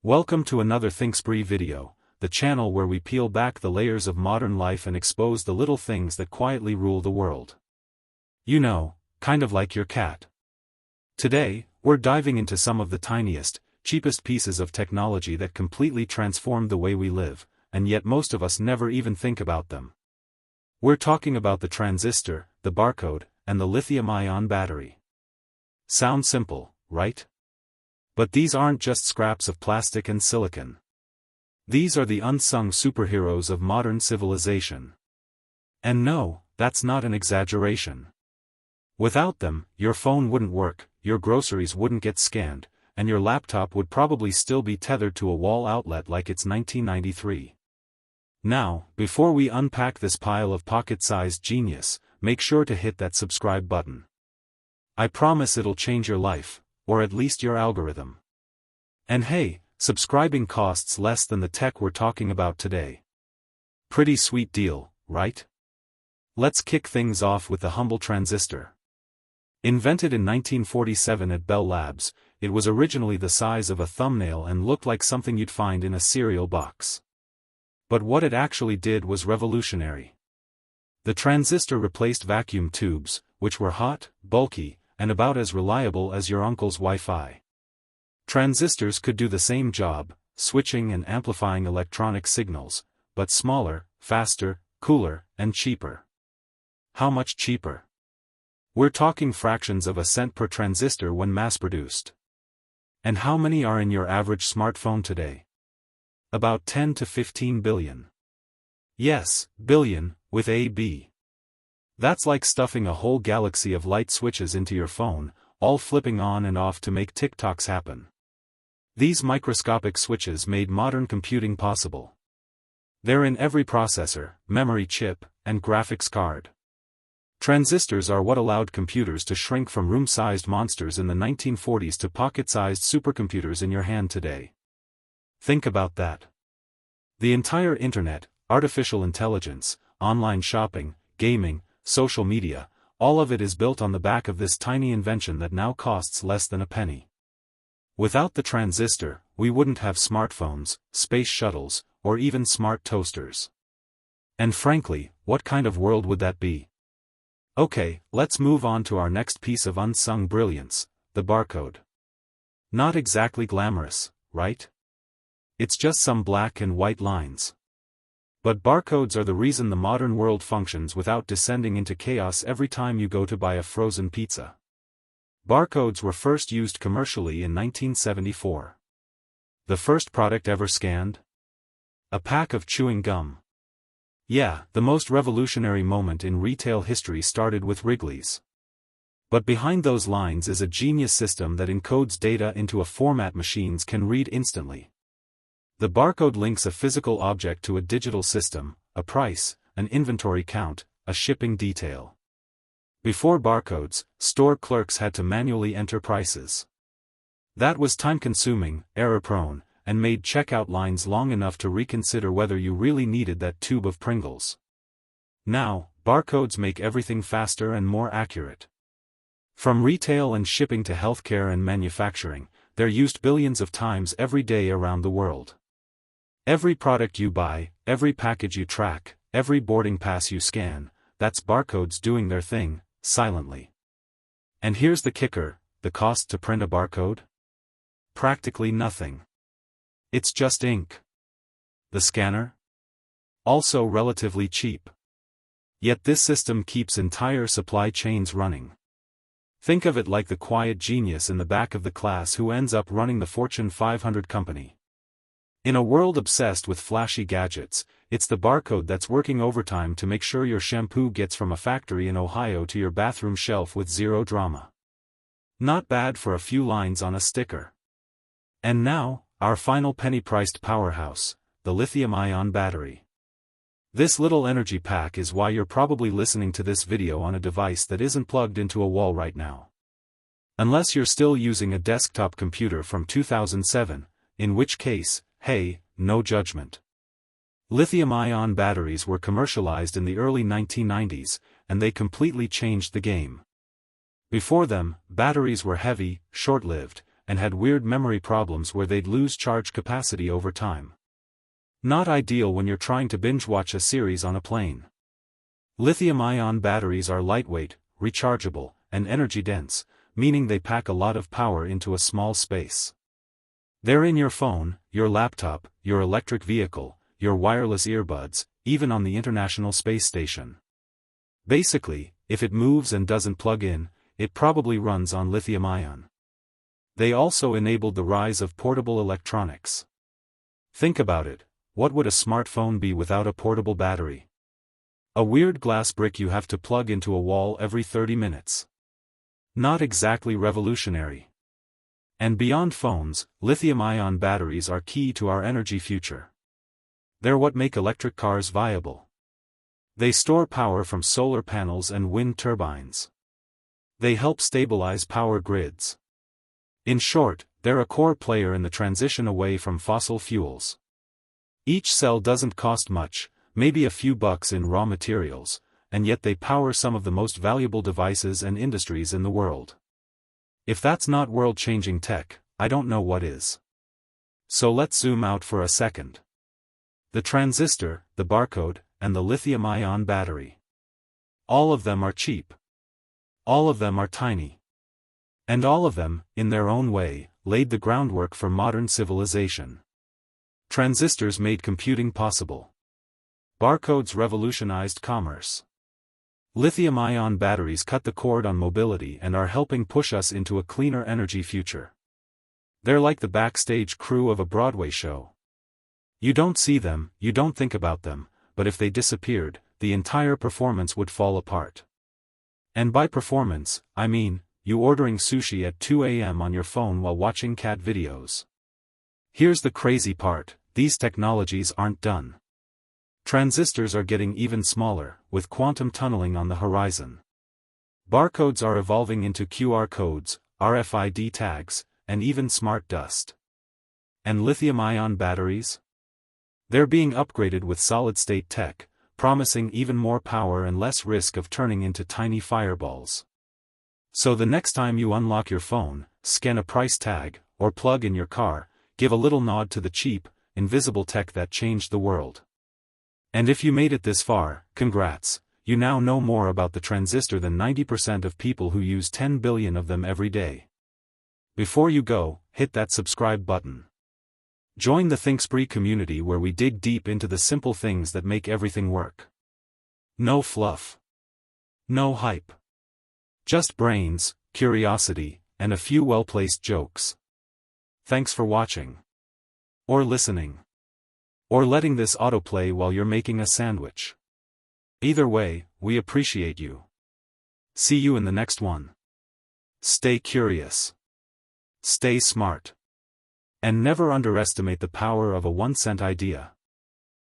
Welcome to another ThinkSpree video, the channel where we peel back the layers of modern life and expose the little things that quietly rule the world. You know, kind of like your cat. Today, we're diving into some of the tiniest, cheapest pieces of technology that completely transformed the way we live, and yet most of us never even think about them. We're talking about the transistor, the barcode, and the lithium-ion battery. Sounds simple, right? But these aren't just scraps of plastic and silicon. These are the unsung superheroes of modern civilization. And no, that's not an exaggeration. Without them, your phone wouldn't work, your groceries wouldn't get scanned, and your laptop would probably still be tethered to a wall outlet like it's 1993. Now, before we unpack this pile of pocket-sized genius, make sure to hit that subscribe button. I promise it'll change your life, or at least your algorithm. And hey, subscribing costs less than the tech we're talking about today. Pretty sweet deal, right? Let's kick things off with the humble transistor. Invented in 1947 at Bell Labs, it was originally the size of a thumbnail and looked like something you'd find in a cereal box. But what it actually did was revolutionary. The transistor replaced vacuum tubes, which were hot, bulky, and about as reliable as your uncle's Wi-Fi. Transistors could do the same job, switching and amplifying electronic signals, but smaller, faster, cooler, and cheaper. How much cheaper? We're talking fractions of a cent per transistor when mass-produced. And how many are in your average smartphone today? About 10 to 15 billion. Yes, billion, with a B. That's like stuffing a whole galaxy of light switches into your phone, all flipping on and off to make TikToks happen. These microscopic switches made modern computing possible. They're in every processor, memory chip, and graphics card. Transistors are what allowed computers to shrink from room-sized monsters in the 1940s to pocket-sized supercomputers in your hand today. Think about that. The entire internet, artificial intelligence, online shopping, gaming, social media, all of it is built on the back of this tiny invention that now costs less than a penny. Without the transistor, we wouldn't have smartphones, space shuttles, or even smart toasters. And frankly, what kind of world would that be? Okay, let's move on to our next piece of unsung brilliance, the barcode. Not exactly glamorous, right? It's just some black and white lines. But barcodes are the reason the modern world functions without descending into chaos every time you go to buy a frozen pizza. Barcodes were first used commercially in 1974. The first product ever scanned? A pack of chewing gum. Yeah, the most revolutionary moment in retail history started with Wrigley's. But behind those lines is a genius system that encodes data into a format machines can read instantly. The barcode links a physical object to a digital system, a price, an inventory count, a shipping detail. Before barcodes, store clerks had to manually enter prices. That was time-consuming, error-prone, and made checkout lines long enough to reconsider whether you really needed that tube of Pringles. Now, barcodes make everything faster and more accurate. From retail and shipping to healthcare and manufacturing, they're used billions of times every day around the world. Every product you buy, every package you track, every boarding pass you scan, that's barcodes doing their thing, silently. And here's the kicker, the cost to print a barcode? Practically nothing. It's just ink. The scanner? Also relatively cheap. Yet this system keeps entire supply chains running. Think of it like the quiet genius in the back of the class who ends up running the Fortune 500 company. In a world obsessed with flashy gadgets, it's the barcode that's working overtime to make sure your shampoo gets from a factory in Ohio to your bathroom shelf with zero drama. Not bad for a few lines on a sticker. And now, our final penny-priced powerhouse, the lithium-ion battery. This little energy pack is why you're probably listening to this video on a device that isn't plugged into a wall right now. Unless you're still using a desktop computer from 2007, in which case, hey, no judgment. Lithium-ion batteries were commercialized in the early 1990s, and they completely changed the game. Before them, batteries were heavy, short-lived, and had weird memory problems where they'd lose charge capacity over time. Not ideal when you're trying to binge-watch a series on a plane. Lithium-ion batteries are lightweight, rechargeable, and energy-dense, meaning they pack a lot of power into a small space. They're in your phone, your laptop, your electric vehicle, your wireless earbuds, even on the International Space Station. Basically, if it moves and doesn't plug in, it probably runs on lithium-ion. They also enabled the rise of portable electronics. Think about it, what would a smartphone be without a portable battery? A weird glass brick you have to plug into a wall every 30 minutes. Not exactly revolutionary. And beyond phones, lithium-ion batteries are key to our energy future. They're what make electric cars viable. They store power from solar panels and wind turbines. They help stabilize power grids. In short, they're a core player in the transition away from fossil fuels. Each cell doesn't cost much, maybe a few bucks in raw materials, and yet they power some of the most valuable devices and industries in the world. If that's not world-changing tech, I don't know what is. So let's zoom out for a second. The transistor, the barcode, and the lithium-ion battery. All of them are cheap. All of them are tiny. And all of them, in their own way, laid the groundwork for modern civilization. Transistors made computing possible. Barcodes revolutionized commerce. Lithium-ion batteries cut the cord on mobility and are helping push us into a cleaner energy future. They're like the backstage crew of a Broadway show. You don't see them, you don't think about them, but if they disappeared, the entire performance would fall apart. And by performance, I mean, you ordering sushi at 2 a.m. on your phone while watching cat videos. Here's the crazy part, these technologies aren't done. Transistors are getting even smaller, with quantum tunneling on the horizon. Barcodes are evolving into QR codes, RFID tags, and even smart dust. And lithium-ion batteries? They're being upgraded with solid-state tech, promising even more power and less risk of turning into tiny fireballs. So the next time you unlock your phone, scan a price tag, or plug in your car, give a little nod to the cheap, invisible tech that changed the world. And if you made it this far, congrats, you now know more about the transistor than 90% of people who use 10 billion of them every day. Before you go, hit that subscribe button. Join the ThinkSpree community where we dig deep into the simple things that make everything work. No fluff. No hype. Just brains, curiosity, and a few well-placed jokes. Thanks for watching. Or listening. Or letting this autoplay while you're making a sandwich. Either way, we appreciate you. See you in the next one. Stay curious. Stay smart. And never underestimate the power of a 1-cent idea.